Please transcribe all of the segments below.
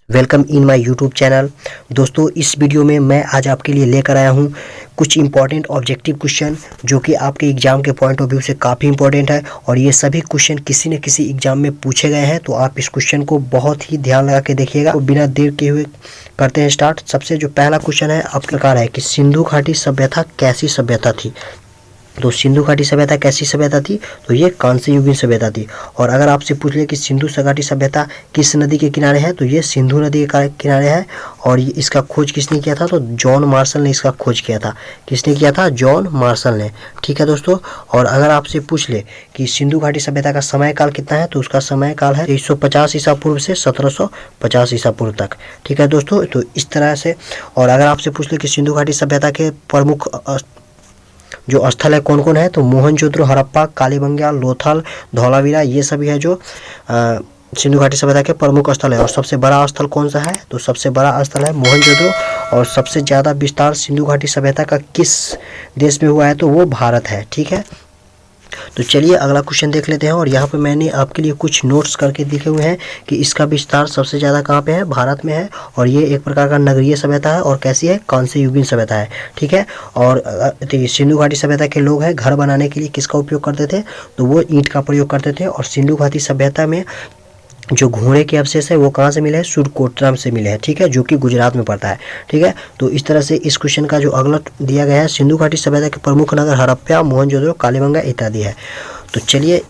Welcome in my YouTube channel. दोस्तों, इस video में मैं आज आपके लिए लेकर आया हूं कुछ इंपॉर्टेंट ऑब्जेक्टिव क्वेश्चन जो कि आपके एग्ज़ाम के पॉइंट ऑफ व्यू से काफ़ी इंपॉर्टेंट है और ये सभी क्वेश्चन किसी न किसी एग्ज़ाम में पूछे गए हैं। तो आप इस क्वेश्चन को बहुत ही ध्यान लगा के देखिएगा। तो बिना देर के हुए करते हैं स्टार्ट। सबसे जो पहला क्वेश्चन है आपके प्रकार है कि सिंधु घाटी सभ्यता कैसी सभ्यता थी। तो सिंधु घाटी सभ्यता कैसी सभ्यता थी, तो ये कांस्य युगीन सभ्यता थी। और अगर आपसे पूछ ले कि सिंधु घाटी सभ्यता किस नदी के किनारे है, तो ये सिंधु नदी के किनारे है। और ये इसका खोज किसने किया था, तो जॉन मार्शल ने इसका खोज किया था। किसने किया था, जॉन मार्शल ने। ठीक है दोस्तों। और अगर आपसे पूछ ले कि सिंधु घाटी सभ्यता का समय काल कितना है, तो उसका समय काल है 350 ईसा पूर्व से 1750 ईसा पूर्व तक। ठीक है दोस्तों। तो इस तरह से। और अगर आपसे पूछ ले कि सिंधु घाटी सभ्यता के प्रमुख जो स्थल है कौन कौन है, तो मोहनजोदड़ो, हड़प्पा, कालीबंगा, लोथल, धौलावीरा, ये सभी है जो सिंधु घाटी सभ्यता के प्रमुख स्थल है। और सबसे बड़ा स्थल कौन सा है, तो सबसे बड़ा स्थल है मोहनजोदड़ो। और सबसे ज़्यादा विस्तार सिंधु घाटी सभ्यता का किस देश में हुआ है, तो वो भारत है। ठीक है। तो चलिए अगला क्वेश्चन देख लेते हैं। और यहाँ पे मैंने आपके लिए कुछ नोट्स करके लिखे हुए हैं कि इसका विस्तार सबसे ज़्यादा कहाँ पे है, भारत में है। और ये एक प्रकार का नगरीय सभ्यता है और कैसी है, कांस्य युगीन सभ्यता है। ठीक है। और सिंधु घाटी सभ्यता के लोग हैं घर बनाने के लिए किसका उपयोग करते थे, तो वो ईंट का प्रयोग करते थे। और सिंधु घाटी सभ्यता में जो घोड़े के अवशेष है वो कहाँ से मिले हैं, सूरकोटरम से मिले हैं। ठीक है, जो कि गुजरात में पड़ता है। ठीक है। तो इस तरह से इस क्वेश्चन का जो अगला दिया गया है, सिंधु घाटी सभ्यता के प्रमुख नगर हड़प्पा, मोहनजोदड़ो, कालीबंगा इत्यादि है। तो चलिए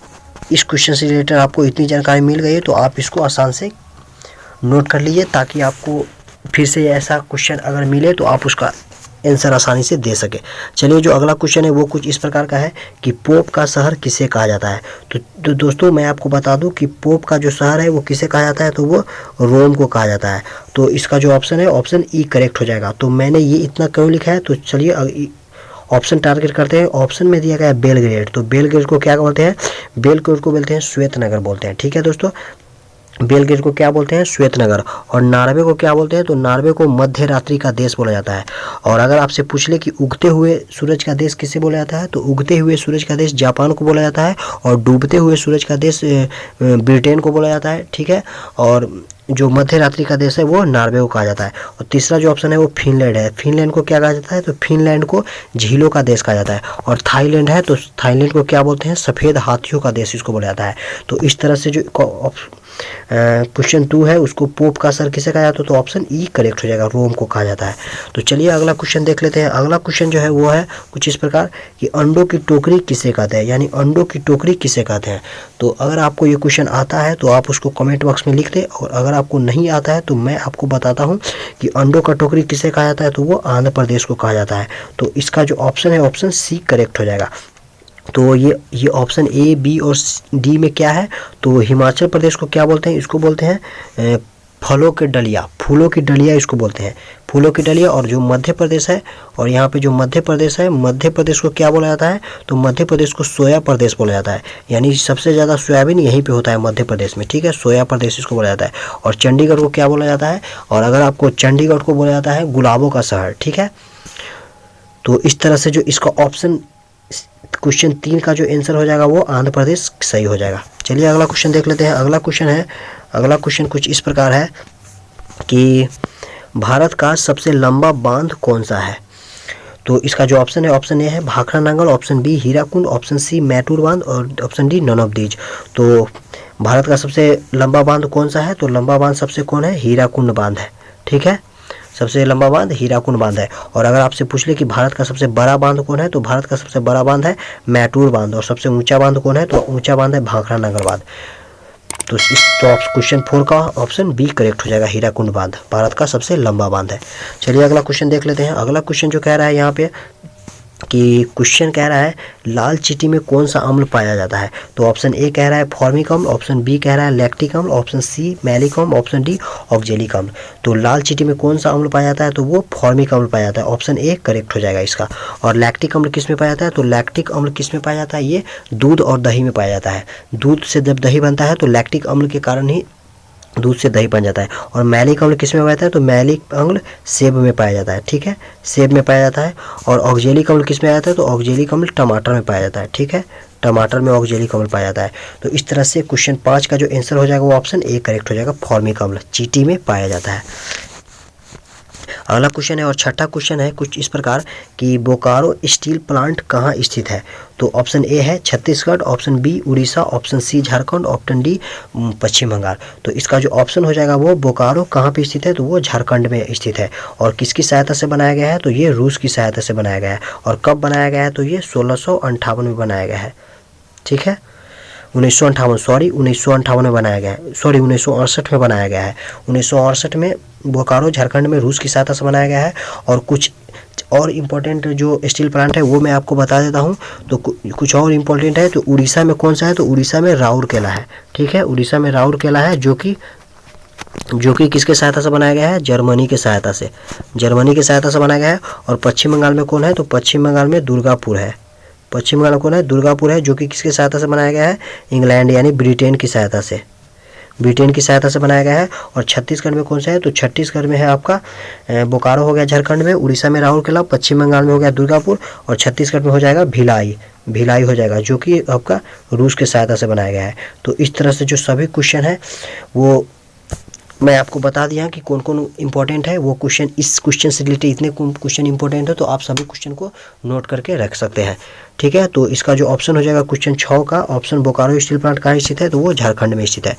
इस क्वेश्चन से रिलेटेड आपको इतनी जानकारी मिल गई है तो आप इसको आसान से नोट कर लीजिए, ताकि आपको फिर से ऐसा क्वेश्चन अगर मिले तो आप उसका आंसर आसानी से दे सके। चलिए जो अगला क्वेश्चन है वो कुछ इस प्रकार का है कि पोप का शहर किसे कहा जाता है। तो दोस्तों मैं आपको बता दूं कि पोप का जो शहर है वो किसे कहा जाता है, तो वो रोम को कहा जाता है। तो इसका जो ऑप्शन है, ऑप्शन ई करेक्ट हो जाएगा। तो मैंने ये इतना क्यों लिखा है, तो चलिए ऑप्शन टारगेट करते हैं। ऑप्शन में दिया गया है बेलग्रेड। तो बेलग्रेड को क्या बोलते हैं, बेलग्रेड को बोलते हैं श्वेत नगर बोलते हैं। ठीक है दोस्तों। बेलग्रेड को क्या बोलते हैं, श्वेत नगर। और नॉर्वे को क्या बोलते हैं, तो नॉर्वे को मध्य रात्रि का देश बोला जाता है। और अगर आपसे पूछ ले कि उगते हुए सूरज का देश किसे बोला जाता है, तो उगते हुए सूरज का देश जापान को बोला जाता है। और डूबते हुए सूरज का देश ब्रिटेन को बोला जाता है। ठीक है। और जो मध्य रात्रि का देश है वो नॉर्वे को कहा जाता है। और तीसरा जो ऑप्शन है वो फिनलैंड है। फिनलैंड को क्या कहा जाता है, तो फिनलैंड को झीलों का देश कहा जाता है। और थाईलैंड है, तो थाईलैंड को क्या बोलते हैं, सफ़ेद हाथियों का देश इसको बोला जाता है। तो इस तरह से जो क्वेश्चन 2 है उसको पोप का शहर किसे कहा जाता है, तो ऑप्शन ई करेक्ट हो जाएगा, रोम को कहा जाता है। तो चलिए अगला क्वेश्चन देख लेते हैं। अगला क्वेश्चन जो है वो है कुछ इस प्रकार कि अंडों की टोकरी किसे कहते हैं, यानी अंडों की टोकरी किसे कहते हैं। तो अगर आपको ये क्वेश्चन आता है तो आप उसको कमेंट बॉक्स में लिख दें। और अगर आपको नहीं आता है तो मैं आपको बताता हूँ कि अंडों का टोकरी किसे कहा जाता है, तो वो आंध्र प्रदेश को कहा जाता है। तो इसका जो ऑप्शन है, ऑप्शन सी करेक्ट हो जाएगा। तो ये ऑप्शन ए, बी और डी में क्या है, तो हिमाचल प्रदेश को क्या बोलते हैं, इसको बोलते हैं फलों के डलिया, फूलों की डलिया इसको बोलते हैं, फूलों की डलिया। और जो मध्य प्रदेश है, और यहाँ पे जो मध्य प्रदेश है, मध्य प्रदेश को क्या बोला जाता है, तो मध्य प्रदेश को सोया प्रदेश बोला जाता है। यानी सबसे ज़्यादा सोयाबीन यहीं पे होता है मध्य प्रदेश में। ठीक है, सोया प्रदेश इसको बोला जाता है। और चंडीगढ़ को क्या बोला जाता है, और अगर आपको चंडीगढ़ को बोला जाता है गुलाबों का शहर। ठीक है। तो इस तरह से जो इसका ऑप्शन क्वेश्चन 3 का जो आंसर हो जाएगा वो आंध्र प्रदेश सही हो जाएगा। चलिए अगला क्वेश्चन देख लेते हैं। अगला क्वेश्चन कुछ इस प्रकार है कि भारत का सबसे लंबा बांध कौन सा है। तो इसका जो ऑप्शन है, ऑप्शन ए है Bhakra Nangal, option B Hirakud, option C Mettur बांध और option D none of these. तो भारत का सबसे लंबा बांध कौन सा है, तो लंबा बांध सबसे कौन है, हीराकुंड बांध है। ठीक है, सबसे लंबा बांध हीराकुंड बांध है। और अगर आपसे पूछ ले कि भारत का सबसे बड़ा बांध कौन है, तो भारत का सबसे बड़ा बांध है मैटूर बांध। और सबसे ऊंचा बांध कौन है, तो ऊंचा बांध है भाखड़ा नांगल बांध। तो क्वेश्चन 4 का ऑप्शन बी करेक्ट हो जाएगा, हीराकुंड बांध भारत का सबसे लंबा बांध है। चलिए अगला क्वेश्चन देख लेते हैं। अगला क्वेश्चन जो कह रहा है यहाँ पे कि क्वेश्चन कह रहा है लाल चींटी में कौन सा अम्ल पाया जाता है। तो ऑप्शन ए कह रहा है फॉर्मिक अम्ल, ऑप्शन बी कह रहा है लैक्टिक अम्ल, ऑप्शन सी मैलिक अम्ल, ऑप्शन डी ऑक्जेलिक अम्ल। तो लाल चींटी में कौन सा अम्ल पाया जाता है, तो वो फॉर्मिक अम्ल पाया जाता है। ऑप्शन ए करेक्ट हो जाएगा इसका। और लैक्टिक अम्ल किस में पाया जाता है, तो लैक्टिक अम्ल किस में पाया जाता है, ये दूध और दही में पाया जाता है। दूध से जब दही बनता है तो लैक्टिक अम्ल के कारण ही दूध से दही बन जाता है। और मैलिक अम्ल किस में पाया जाता है, तो मैलिक अम्ल सेब में पाया जाता है। ठीक है, सेब में पाया जाता है। और ऑक्जेलिक अम्ल किस में आ जाता है, तो ऑक्जेलिक अम्ल टमाटर में पाया जाता है। ठीक है, टमाटर में ऑक्जेलिक अम्ल पाया जाता है। तो इस तरह से क्वेश्चन 5 का जो आंसर हो जाएगा वो ऑप्शन ए करेक्ट हो जाएगा, फॉर्मिक अम्ल चींटी में पाया जाता है। अगला क्वेश्चन है और छठा क्वेश्चन है कुछ इस प्रकार कि बोकारो स्टील प्लांट कहाँ स्थित है। तो ऑप्शन ए है Chhattisgarh, option B Orissa, option C Jharkhand, option D Paschim Bangal. तो इसका जो ऑप्शन हो जाएगा वो बोकारो कहाँ पे स्थित है, तो वो झारखंड में स्थित है। और किसकी सहायता से बनाया गया है, तो ये रूस की सहायता से बनाया गया है। और कब बनाया गया है, तो ये 1658 में बनाया गया है। ठीक है, 1958 में बनाया गया है, 1968 में बनाया गया है। 1968 में बोकारो झारखंड में रूस की सहायता से बनाया गया है। और कुछ और इम्पोर्टेंट जो स्टील प्लांट है वो मैं आपको बता देता हूँ। तो कुछ और इम्पोर्टेंट है, तो उड़ीसा में कौन सा है, तो उड़ीसा में राउरकेला है। ठीक है, उड़ीसा में राउरकेला है जो कि किसके सहायता से बनाया गया है, जर्मनी की सहायता से, बनाया गया है। और पश्चिम बंगाल में कौन है, तो पश्चिम बंगाल में दुर्गापुर है। पश्चिम बंगाल कौन है, दुर्गापुर है, जो कि किसकी सहायता से बनाया गया है, इंग्लैंड यानी ब्रिटेन की सहायता से बनाया गया है। और छत्तीसगढ़ में कौन सा है, तो छत्तीसगढ़ में है आपका बोकारो हो गया झारखंड में, उड़ीसा में राउरकेला, पश्चिम बंगाल में हो गया दुर्गापुर, और छत्तीसगढ़ में हो जाएगा भिलाई हो जाएगा, जो कि आपका रूस की सहायता से बनाया गया है। तो इस तरह से जो सभी क्वेश्चन है वो मैं आपको बता दिया कि कौन कौन इंपॉर्टेंट है वो क्वेश्चन। इस क्वेश्चन से रिलेटेड इतने क्वेश्चन इंपॉर्टेंट है, तो आप सभी क्वेश्चन को नोट करके रख सकते हैं। ठीक है, तो इसका जो ऑप्शन हो जाएगा क्वेश्चन 6 का, ऑप्शन बोकारो स्टील प्लांट कहाँ स्थित है, तो वो झारखंड में स्थित है।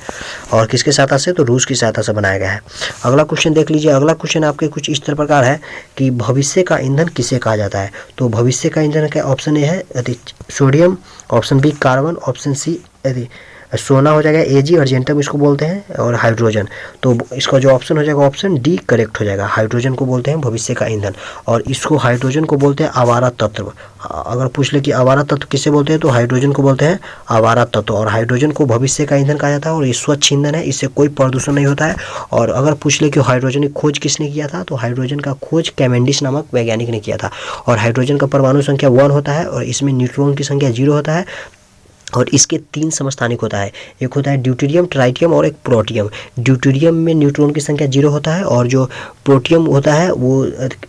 और किसके सहायता से, तो रूस की सहायता से बनाया गया है। अगला क्वेश्चन देख लीजिए। अगला क्वेश्चन आपके कुछ इस तरह प्रकार है कि भविष्य का ईंधन किसे कहा जाता है। तो भविष्य का ईंधन का ऑप्शन ए है sodium, option B carbon, option C सोना हो जाएगा, एजी अर्जेंटम इसको बोलते हैं, और हाइड्रोजन। तो इसका जो ऑप्शन हो जाएगा ऑप्शन डी करेक्ट हो जाएगा। हाइड्रोजन को बोलते हैं भविष्य का ईंधन, और इसको हाइड्रोजन को बोलते हैं आवारा तत्व। अगर पूछ ले कि आवारा तत्व किसे बोलते हैं, तो हाइड्रोजन को बोलते हैं आवारा तत्व। और हाइड्रोजन को भविष्य का ईंधन कहा जाता है, और ये स्वच्छ ईंधन है, इससे कोई प्रदूषण नहीं होता है। और अगर पूछ ले कि हाइड्रोजन की खोज किसने किया था, तो हाइड्रोजन का खोज कैवेंडिश नामक वैज्ञानिक ने किया था। और हाइड्रोजन का परमाणु संख्या 1 होता है, और इसमें न्यूट्रॉन की संख्या 0 होता है। और इसके 3 समस्थानिक होता है, एक होता है ड्यूटेरियम, ट्राइटियम और एक प्रोटियम। ड्यूटेरियम में न्यूट्रॉन की संख्या 0 होता है, और जो प्रोटियम होता है वो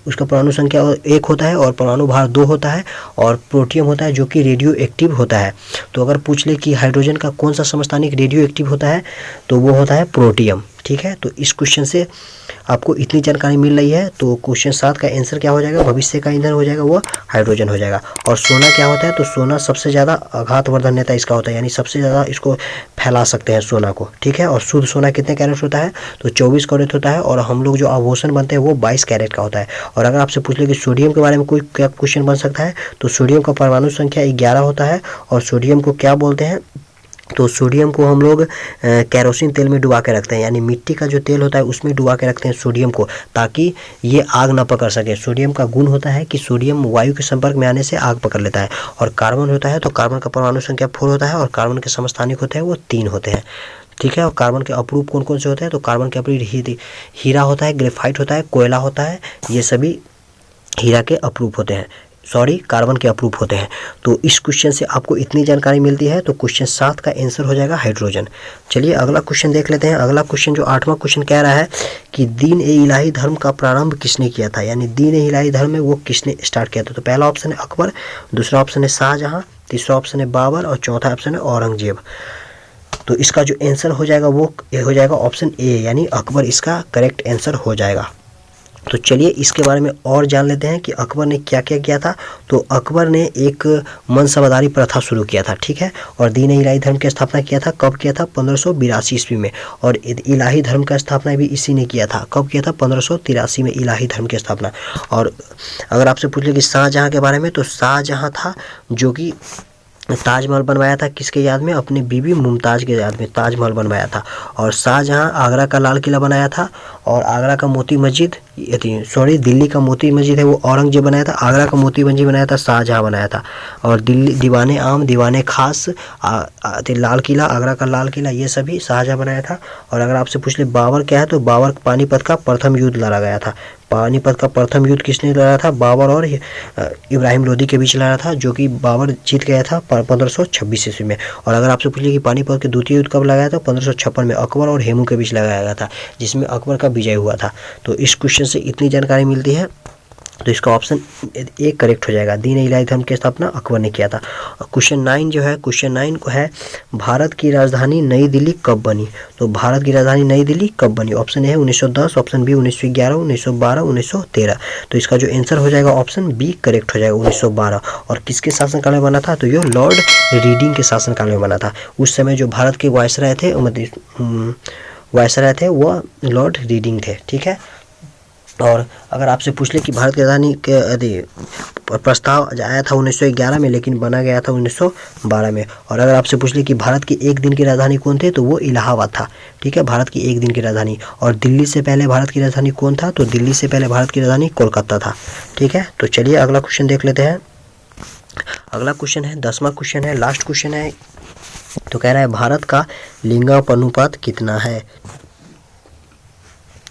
उसका परमाणु संख्या 1 होता है और परमाणु भार 2 होता है। और प्रोटियम होता है जो कि रेडियो एक्टिव होता है। तो अगर पूछ ले कि हाइड्रोजन का कौन सा समस्थानिक रेडियो एक्टिव होता है, तो वो होता है प्रोटियम। ठीक है, तो इस क्वेश्चन से आपको इतनी जानकारी मिल रही है। तो क्वेश्चन 7 का आंसर क्या हो जाएगा, भविष्य का ईंधन हो जाएगा वो हाइड्रोजन हो जाएगा। और सोना क्या होता है, तो सोना सबसे ज़्यादा आघातवर्धन नेता इसका होता है, यानी सबसे ज़्यादा इसको फैला सकते हैं सोना को। ठीक है, और शुद्ध सोना कितने कैरेट होता है, तो 24 कैरेट होता है। और हम लोग जो आभूषण बनते हैं वो 22 कैरेट का होता है। और अगर आपसे पूछ ले कि सोडियम के बारे में कोई क्या क्वेश्चन बन सकता है, तो सोडियम का परमाणु संख्या 11 होता है। और सोडियम को क्या बोलते हैं, तो सोडियम को हम लोग कैरोसिन तेल में डुबा के रखते हैं, यानी मिट्टी का जो तेल होता है उसमें डुबा के रखते हैं सोडियम को, ताकि ये आग ना पकड़ सके। सोडियम का गुण होता है कि सोडियम वायु के संपर्क में आने से आग पकड़ लेता है। और कार्बन होता है, तो कार्बन का परमाणु संख्या 4 होता है, और कार्बन के समस्थानिक होते हैं वो 3 होते हैं। ठीक है, और कार्बन के अपरूप कौन कौन से होते हैं, तो कार्बन के अपरूप हीरा होता है, ग्रेफाइट होता है, कोयला होता है, ये सभी हीरा के अपरूप होते हैं, कार्बन के अपरूप होते हैं। तो इस क्वेश्चन से आपको इतनी जानकारी मिलती है। तो क्वेश्चन 7 का आंसर हो जाएगा हाइड्रोजन। चलिए अगला क्वेश्चन देख लेते हैं। अगला क्वेश्चन जो 8वां क्वेश्चन कह रहा है कि दीन ए इलाही धर्म का प्रारंभ किसने किया था, यानी दीन ए इलाही धर्म में वो किसने स्टार्ट किया था। तो पहला ऑप्शन है अकबर, दूसरा ऑप्शन है शाहजहां, तीसरा ऑप्शन है बाबर, और चौथा ऑप्शन है औरंगजेब। तो इसका जो आंसर हो जाएगा वो हो जाएगा ऑप्शन ए, यानी अकबर इसका करेक्ट आंसर हो जाएगा। तो चलिए इसके बारे में और जान लेते हैं कि अकबर ने क्या क्या किया था। तो अकबर ने एक मनसबदारी प्रथा शुरू किया था। ठीक है, और दीन इलाही धर्म की स्थापना किया था, कब किया था, 1582 ईस्वी में। और इलाही धर्म का स्थापना भी इसी ने किया था, कब किया था, 1583 में इलाही धर्म की स्थापना। और अगर आपसे पूछ ले कि शाहजहां के बारे में, तो शाहजहां था जो कि ताजमहल बनवाया था किसके याद में, अपनी बीबी मुमताज़ के याद में ताजमहल बनवाया था। और शाहजहां आगरा का लाल किला बनाया था, और आगरा का मोती मस्जिद दिल्ली का मोती मस्जिद है वो औरंगजेब बनाया था, आगरा का मोती मस्जिद बनाया था शाहजहां बनाया था। और दिल्ली दीवाने आम, दीवाने खास, लाल किला, आगरा का लाल किला, ये सभी शाहजहां बनाया था। और अगर आपसे पूछ ले बाबर क्या है, तो बाबर पानीपत का प्रथम युद्ध लड़ा गया था। पानीपत का प्रथम युद्ध किसने लड़ा था, बाबर और इब्राहिम लोदी के बीच लड़ा था, जो कि बाबर जीत गया था 1526 ईस्वी में। और अगर आपसे पूछिए कि पानीपत के द्वितीय युद्ध कब लगाया था, 1556 में अकबर और हेमू के बीच लगाया गया था, जिसमें अकबर का विजय हुआ था। तो इस क्वेश्चन से इतनी जानकारी मिलती है। तो इसका ऑप्शन ए करेक्ट हो जाएगा। दीन इलाही धर्म की स्थापना अकबर ने किया था। और क्वेश्चन 9 जो है, क्वेश्चन 9 को है भारत की राजधानी नई दिल्ली कब बनी। तो भारत की राजधानी नई दिल्ली कब बनी? ऑप्शन ए है 1910, ऑप्शन बी 1911, 1912, 1913। तो इसका जो आंसर हो जाएगा ऑप्शन बी करेक्ट हो जाएगा, 1912। और किसके शासनकाल में बना था? तो ये लॉर्ड रीडिंग के शासनकाल में बना था। उस समय जो भारत के वायसराय थे, मतलब वायसराय थे, वह लॉर्ड रीडिंग थे। ठीक है। और अगर आपसे पूछ ले कि भारत की राजधानी के यदि प्रस्ताव आया था 1911 में, लेकिन बना गया था 1912 में। और अगर आपसे पूछ ले कि भारत की एक दिन की राजधानी कौन थे, तो वो इलाहाबाद था। ठीक है, भारत की एक दिन की राजधानी। और दिल्ली से पहले भारत की राजधानी कौन था? तो दिल्ली से पहले भारत की राजधानी कोलकाता था। ठीक है, तो चलिए अगला क्वेश्चन देख लेते हैं। अगला क्वेश्चन है 10वां क्वेश्चन है, लास्ट क्वेश्चन है। तो कह रहा है भारत का लिंगानुपात कितना है?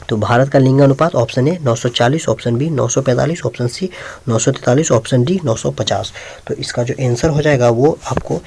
तो भारत का लिंगानुपात option A 940, option B 945, option C 943, option D 950। तो इसका जो आंसर हो जाएगा वो आपको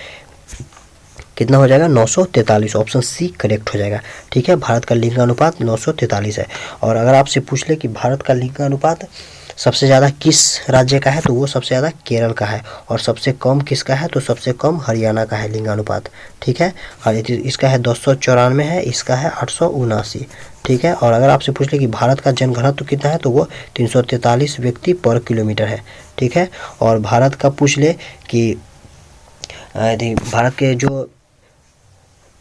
कितना हो जाएगा? 943। ऑप्शन सी करेक्ट हो जाएगा। ठीक है, भारत का लिंगानुपात 943 है। और अगर आपसे पूछ ले कि भारत का लिंगानुपात सबसे ज़्यादा किस राज्य का है, तो वो सबसे ज़्यादा केरल का है। और सबसे कम किसका है? तो सबसे कम हरियाणा का है लिंगानुपात। ठीक है, और इसका है 294 है, इसका है 879। ठीक है, और अगर आपसे पूछ ले कि भारत का जनघनत्व कितना है, तो वो 343 व्यक्ति पर किलोमीटर है। ठीक है, और भारत का पूछ ले कि यदि भारत के जो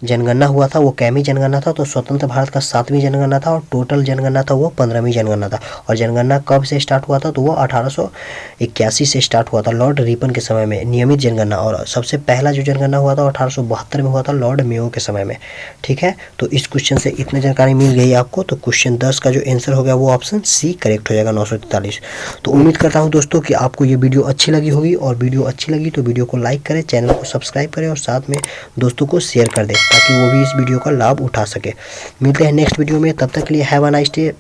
जनगणना हुआ था वो कैमी जनगणना था, तो स्वतंत्र भारत का 7वीं जनगणना था। और टोटल जनगणना था वो 15वीं जनगणना था। और जनगणना कब से स्टार्ट हुआ था? तो वो 1881 से स्टार्ट हुआ था, लॉर्ड रिपन के समय में नियमित जनगणना। और सबसे पहला जो जनगणना हुआ था 1872 में हुआ था, लॉर्ड मेयो के समय में। ठीक है, तो इस क्वेश्चन से इतनी जानकारी मिल गई आपको। तो क्वेश्चन 10 का जो आंसर हो गया वो ऑप्शन सी करेक्ट हो जाएगा, 943। तो उम्मीद करता हूँ दोस्तों कि आपको ये वीडियो अच्छी लगी होगी। और वीडियो अच्छी लगी तो वीडियो को लाइक करें, चैनल को सब्सक्राइब करें और साथ में दोस्तों को शेयर कर दें, ताकि वो भी इस वीडियो का लाभ उठा सके। मिलते हैं नेक्स्ट वीडियो में, तब तक के लिए हैव अ नाइस डे।